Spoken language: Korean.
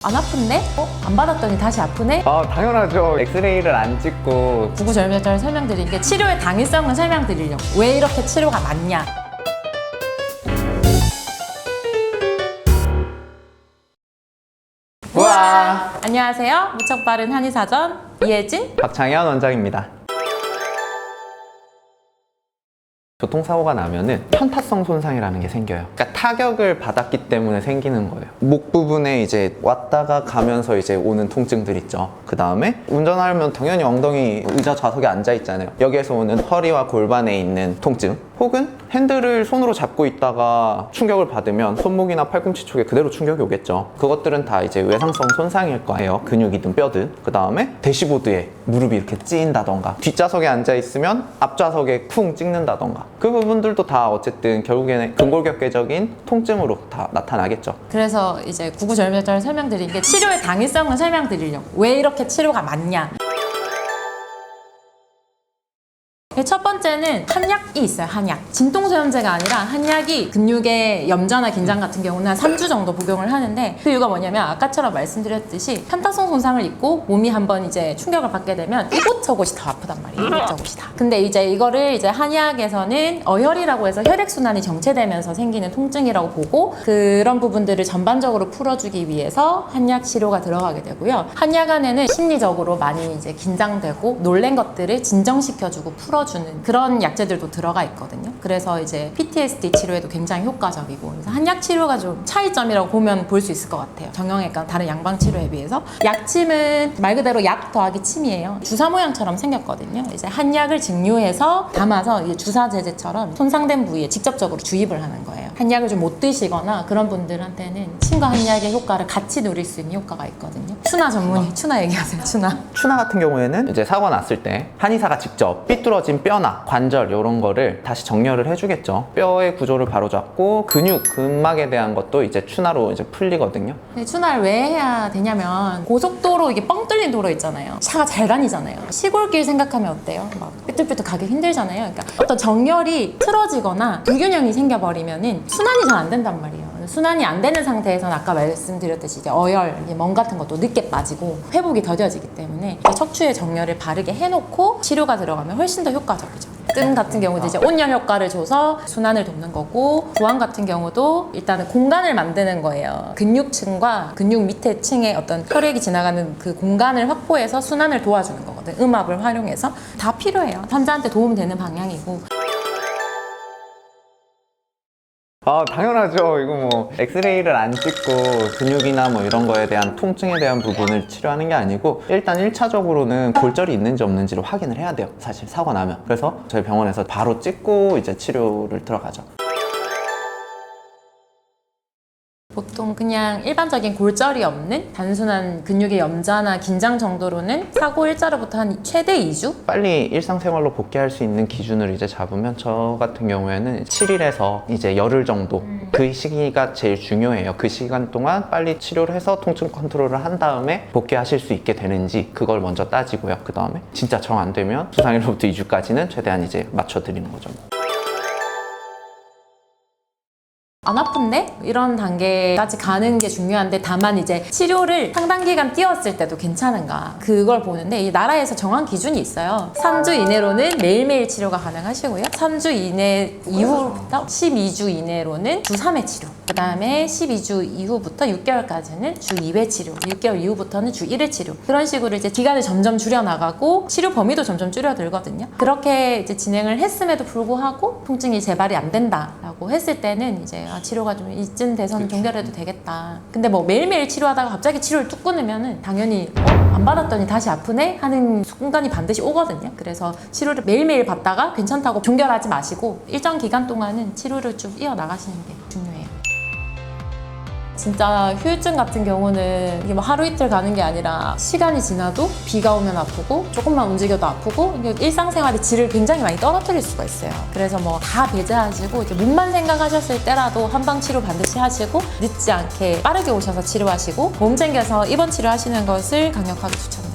안 아픈데? 안 받았더니 다시 아프네? 당연하죠. 엑스레이를 안 찍고 구구절절절 설명드린 게 치료의 당위성을 설명드리려고. 왜 이렇게 치료가 맞냐? 우와! 안녕하세요. 무척 빠른 한의사전 이혜진. 박창현 원장입니다. 교통사고가 나면은 편타성 손상이라는 게 생겨요. 그러니까 타격을 받았기 때문에 생기는 거예요. 목 부분에 이제 왔다가 가면서 이제 오는 통증들 있죠. 그 다음에 운전하려면 당연히 엉덩이 의자 좌석에 앉아 있잖아요. 여기에서 오는 허리와 골반에 있는 통증, 혹은 핸들을 손으로 잡고 있다가 충격을 받으면 손목이나 팔꿈치 쪽에 그대로 충격이 오겠죠. 그것들은 다 이제 외상성 손상일 거예요. 근육이든 뼈든. 그 다음에 대시보드에 무릎이 이렇게 찌인다던가, 뒷좌석에 앉아 있으면 앞좌석에 쿵 찍는다던가, 그 부분들도 다 어쨌든 결국에는 근골격계적인 통증으로 다 나타나겠죠. 그래서 이제 구구절절절 설명드린 게 치료의 당위성을 설명드리려고. 왜 이렇게 치료가 맞냐? 첫 번째는 한약이 있어요. 한약. 진통소염제가 아니라 한약이 근육의 염좌나 긴장 같은 경우는 한 3주 정도 복용을 하는데, 그 이유가 뭐냐면 아까처럼 말씀드렸듯이 편타성 손상을 입고 몸이 한번 이제 충격을 받게 되면 이곳저곳이 더 아프단 말이에요. 이곳저곳이 다. 근데 이제 이거를 이제 한약에서는 어혈이라고 해서 혈액순환이 정체되면서 생기는 통증이라고 보고, 그런 부분들을 전반적으로 풀어주기 위해서 한약 치료가 들어가게 되고요. 한약 안에는 심리적으로 많이 이제 긴장되고 놀란 것들을 진정시켜주고 풀어주는 그런 약재들도 들어가 있거든요. 그래서 이제 PTSD 치료에도 굉장히 효과적이고, 그래서 한약 치료가 좀 차이점이라고 보면 볼 수 있을 것 같아요. 정형외과 다른 양방 치료에 비해서. 약침은 말 그대로 약 더하기 침이에요. 주사 모양처럼 생겼거든요. 이제 한약을 증류해서 담아서 이제 주사 제제처럼 손상된 부위에 직접적으로 주입을 하는 거예요. 한약을 좀 못 드시거나 그런 분들한테는 침과 한약의 효과를 같이 누릴 수 있는 효과가 있거든요. 추나 전문의, 추나 얘기하세요. 추나 같은 경우에는 이제 사고 났을 때 한의사가 직접 삐뚤어진 뼈나 관절 이런 거를 다시 정렬을 해주겠죠. 뼈의 구조를 바로잡고 근육, 근막에 대한 것도 이제 추나로 이제 풀리거든요. 근데 추나를 왜 해야 되냐면, 고속도로 이게 뻥 뚫린 도로 있잖아요. 차가 잘 다니잖아요. 시골길 생각하면 어때요? 막 삐뚤삐뚤 가기 힘들잖아요. 그러니까 어떤 정렬이 틀어지거나 불균형이 생겨버리면은 순환이 잘 안 된단 말이에요. 순환이 안 되는 상태에서는 아까 말씀드렸듯이 이제 어혈, 멍 같은 것도 늦게 빠지고 회복이 더뎌지기 때문에 척추의 정렬을 바르게 해놓고 치료가 들어가면 훨씬 더 효과적이죠. 뜸 같은 경우도 이제 온열 효과를 줘서 순환을 돕는 거고, 부항 같은 경우도 일단은 공간을 만드는 거예요. 근육층과 근육 밑에 층에 어떤 혈액이 지나가는 그 공간을 확보해서 순환을 도와주는 거거든. 음압을 활용해서. 다 필요해요. 환자한테 도움되는 방향이고. 당연하죠. 이거 뭐 엑스레이를 안 찍고 근육이나 뭐 이런 거에 대한 통증에 대한 부분을 치료하는 게 아니고, 일단 1차적으로는 골절이 있는지 없는지를 확인을 해야 돼요. 사실 사고 나면. 그래서 저희 병원에서 바로 찍고 이제 치료를 들어가죠. 보통 그냥 일반적인 골절이 없는 단순한 근육의 염좌나 긴장 정도로는 사고 일자로부터 한 최대 2주? 빨리 일상생활로 복귀할 수 있는 기준을 이제 잡으면, 저 같은 경우에는 7일에서 이제 열흘 정도, 그 시기가 제일 중요해요. 그 시간 동안 빨리 치료를 해서 통증 컨트롤을 한 다음에 복귀하실 수 있게 되는지 그걸 먼저 따지고요. 그 다음에 진짜 정 안 되면 수상일로부터 2주까지는 최대한 이제 맞춰드리는 거죠. 안 아픈데? 이런 단계까지 가는 게 중요한데, 다만 이제 치료를 상당 기간 뛰었을 때도 괜찮은가, 그걸 보는데 이 나라에서 정한 기준이 있어요. 3주 이내로는 매일매일 치료가 가능하시고요. 3주 이내 이후부터 12주 이내로는 주 3회 치료, 그 다음에 12주 이후부터 6개월까지는 주 2회 치료, 6개월 이후부터는 주 1회 치료, 그런 식으로 이제 기간을 점점 줄여나가고 치료 범위도 점점 줄여들거든요. 그렇게 이제 진행을 했음에도 불구하고 통증이 재발이 안 된다라고 했을 때는 이제 치료가 좀 이쯤 돼서는 종결해도 되겠다. 근데 뭐 매일매일 치료하다가 갑자기 치료를 뚝 끊으면은 당연히 안 받았더니 다시 아프네? 하는 순간이 반드시 오거든요. 그래서 치료를 매일매일 받다가 괜찮다고 종결하지 마시고 일정 기간 동안은 치료를 쭉 이어나가시는 게 중요해요. 진짜 후유증 같은 경우는 이게 뭐 하루 이틀 가는 게 아니라 시간이 지나도 비가 오면 아프고 조금만 움직여도 아프고, 일상생활의 질을 굉장히 많이 떨어뜨릴 수가 있어요. 그래서 뭐 다 배제하시고 이제 몸만 생각하셨을 때라도 한방 치료 반드시 하시고, 늦지 않게 빠르게 오셔서 치료하시고 몸 챙겨서 입원 치료하시는 것을 강력하게 추천합니다.